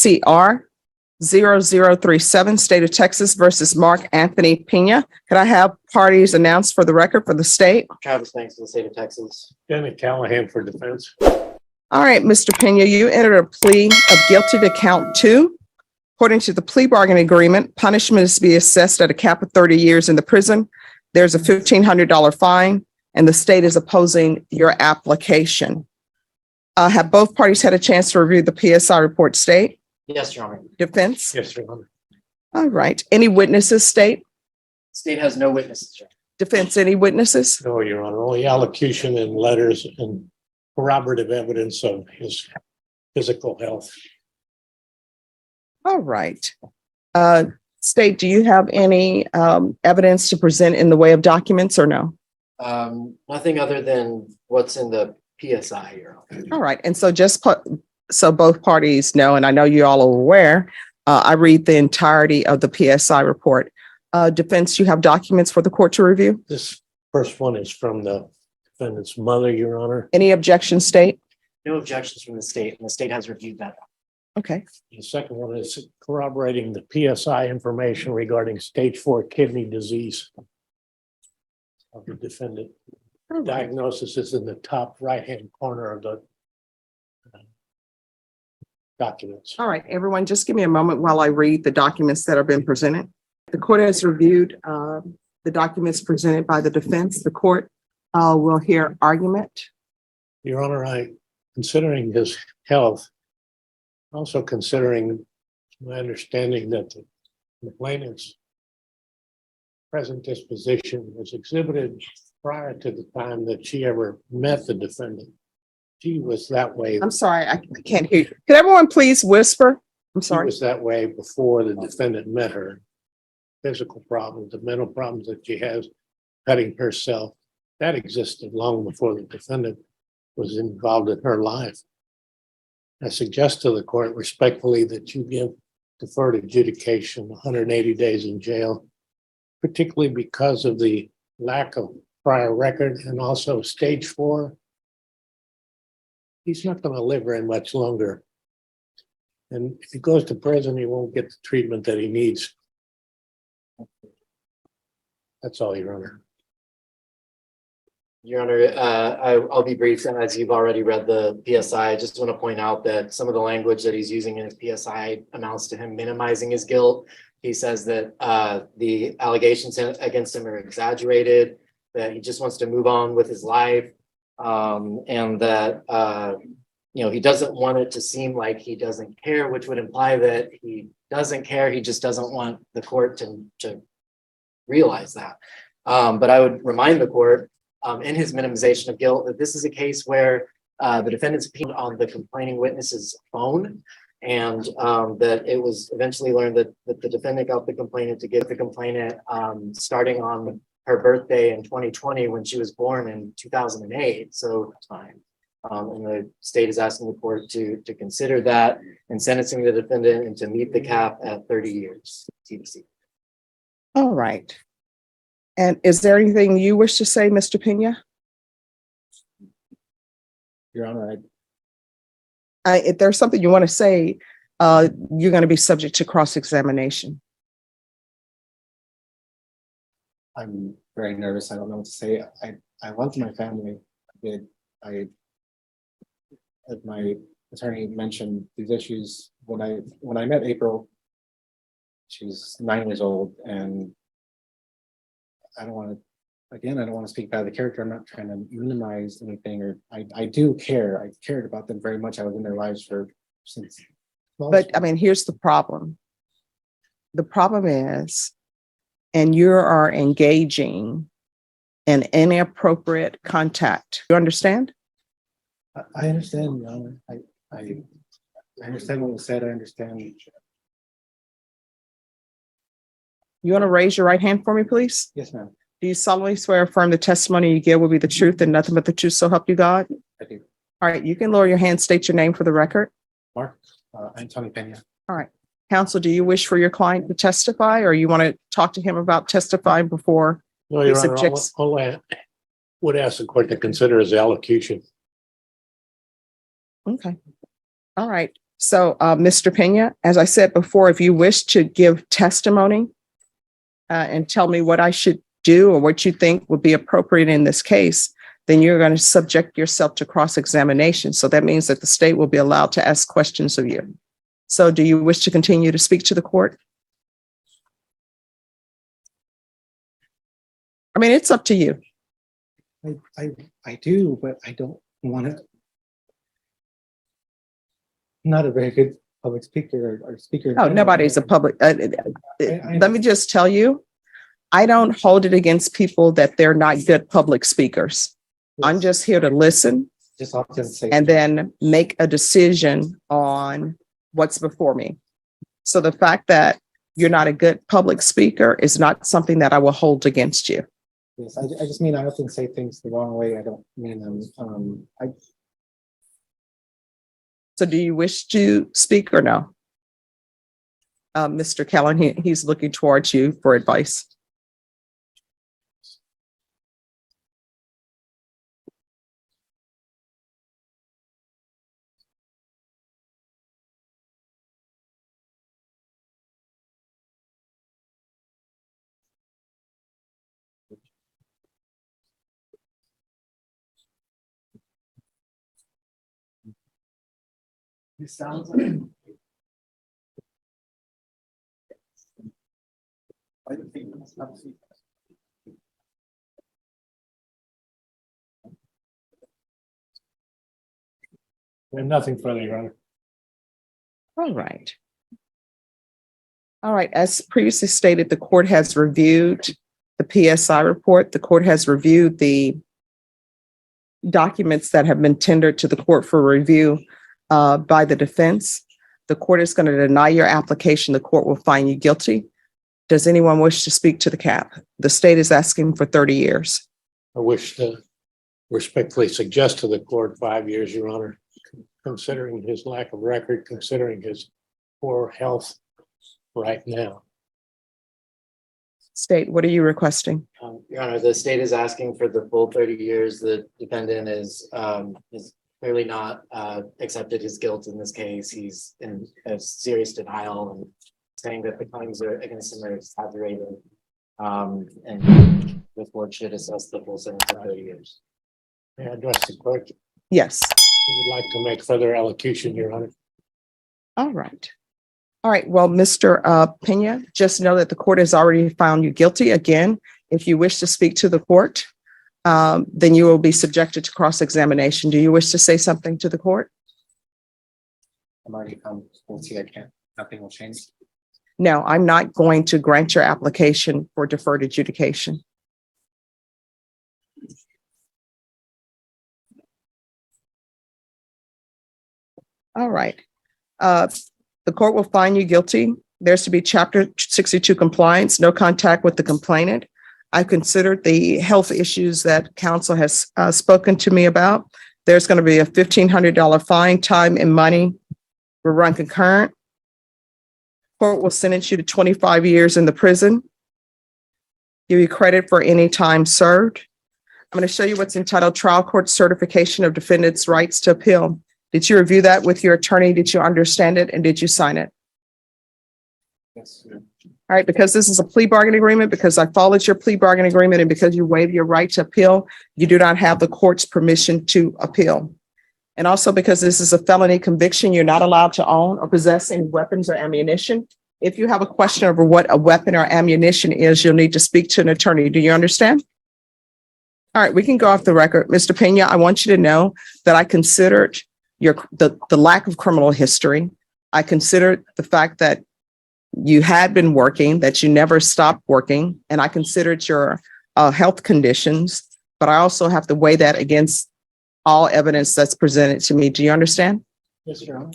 CR 0037, State of Texas versus Mark Anthony Pena. Could I have parties announced for the record for the state? Travis Banks of the state of Texas. Dennis Callahan for defense. All right, Mr. Pena, you entered a plea of guilty to count 2. According to the plea bargaining agreement, punishment is to be assessed at a cap of 30 years in the prison. There's a $1,500 fine, and the state is opposing your application. Have both parties had a chance to review the PSI report, state? Yes, Your Honor. Defense? Yes, Your Honor. All right. Any witnesses, state? State has no witnesses, Your Honor. Defense, any witnesses? No, Your Honor. Only allocution and letters and corroborative evidence of his physical health. All right. State, do you have any evidence to present in the way of documents or no? Nothing other than what's in the PSI, Your Honor. All right. And so so both parties know, and I know you all are aware, I read the entirety of the PSI report. Defense, you have documents for the court to review? This first one is from the defendant's mother, Your Honor. Any objections, state? No objections from the state, and the state has reviewed that. Okay. The second one is corroborating the PSI information regarding stage 4 kidney disease of the defendant. Diagnosis is in the top right-hand corner of the documents. All right, everyone, just give me a moment while I read the documents that have been presented. The court has reviewed the documents presented by the defense. The court will hear argument. Your Honor, considering his health, also considering my understanding that the complainant's present disposition was exhibited prior to the time that she ever met the defendant. She was that way. I'm sorry, I can't hear you. Could everyone please whisper? I'm She sorry. was that way before the defendant met her. Physical problems, the mental problems that she has, cutting herself, that existed long before the defendant was involved in her life. I suggest to the court respectfully that you give deferred adjudication 180 days in jail, particularly because of the lack of prior record and also stage 4. He's not going to live very much longer. And if he goes to prison, he won't get the treatment that he needs. That's all, Your Honor. Your Honor, I'll be brief, as you've already read the PSI. I just want to point out that some of the language that he's using in his PSI amounts to him minimizing his guilt. He says that the allegations against him are exaggerated, that he just wants to move on with his life, and that he doesn't want it to seem like he doesn't care, which would imply that he doesn't care. He just doesn't want the court to realize that. But I would remind the court in his minimization of guilt that this is a case where the defendant's appealed on the complaining witness's phone, and that it was eventually learned that the defendant got the complainant to give the complainant starting on her birthday in 2020 when she was born in 2008. So time. And the state is asking the court to consider that and sentencing the defendant and to meet the cap at 30 years. TBC. All right. And is there anything you wish to say, Mr. Pena? Your Honor, If there's something you want to say, you're going to be subject to cross-examination. I'm very nervous. I don't know what to say. I loved my family. As my attorney mentioned, these issues when I met April, she was 9 years old, and I don't want to speak bad of the character. I'm not trying to minimize anything, or I do care. I cared about them very much. I was in their lives since. But I mean, here's the problem. The problem is, and you are engaging in inappropriate contact. You understand? I understand, Your Honor. I understand what was said. I understand. You want to raise your right hand for me, please? Yes, ma'am. Do you solemnly swear or affirm the testimony you give will be the truth and nothing but the truth, so help you God? I do. All right, you can lower your hand, state your name for the record. Mark, Anthony Pena. All right. Counsel, do you wish for your client to testify, or you want to talk to him about testifying before? No, Your He Honor, subjects- all I would ask the court to consider his allocution. Okay. All right. So, Mr. Pena, as I said before, if you wish to give testimony and tell me what I should do or what you think would be appropriate in this case, then you're going to subject yourself to cross-examination. So that means that the state will be allowed to ask questions of you. So do you wish to continue to speak to the court? I mean, it's up to you. I do, but I don't want to. Not a very good public speaker or speaker. Oh, nobody's a public. Let me just tell you, I don't hold it against people that they're not good public speakers. I'm just here to listen Just often say. and then make a decision on what's before me. So the fact that you're not a good public speaker is not something that I will hold against you. Yes, I just mean I often say things the wrong way. I don't mean them. So do you wish to speak or no? Mr. Kellen, he's looking towards you for advice. It sounds like. We have nothing further, Your Honor. All right. All right, as previously stated, the court has reviewed the PSI report. The court has reviewed the documents that have been tendered to the court for review by the defense. The court is going to deny your application. The court will find you guilty. Does anyone wish to speak to the cap? The state is asking for 30 years. I wish to respectfully suggest to the court 5 years, Your Honor, considering his lack of record, considering his poor health right now. State, what are you requesting? Your Honor, the state is asking for the full 30 years. The defendant is clearly not accepted his guilt in this case. He's in a serious denial and saying that the claims against him are exaggerated. And the court should assess the full sentence of 30 years. May I address the clerk? Yes. He would like to make further elocution, Your Honor. All right. All right. Well, Mr. Pena, just know that the court has already found you guilty. Again, if you wish to speak to the court, then you will be subjected to cross-examination. Do you wish to say something to the court? I'm already come. We'll see. I can't. Nothing will change. No, I'm not going to grant your application for deferred adjudication. All right. The court will find you guilty. There's to be Chapter 62 compliance, no contact with the complainant. I considered the health issues that counsel has spoken to me about. There's going to be a $1,500 fine, time and money will run concurrent. Court will sentence you to 25 years in the prison. Give you credit for any time served. I'm going to show you what's entitled Trial Court Certification of Defendant's Rights to Appeal. Did you review that with your attorney? Did you understand it? And did you sign it? Yes. All right, because this is a plea bargaining agreement, because I followed your plea bargaining agreement, and because you waive your right to appeal, you do not have the court's permission to appeal. And also because this is a felony conviction, you're not allowed to own or possess any weapons or ammunition. If you have a question over what a weapon or ammunition is, you'll need to speak to an attorney. Do you understand? All right, we can go off the record. Mr. Pena, I want you to know that I considered the lack of criminal history. I considered the fact that you had been working, that you never stopped working, and I considered your health conditions, but I also have to weigh that against all evidence that's presented to me. Do you understand? Yes, Your Honor.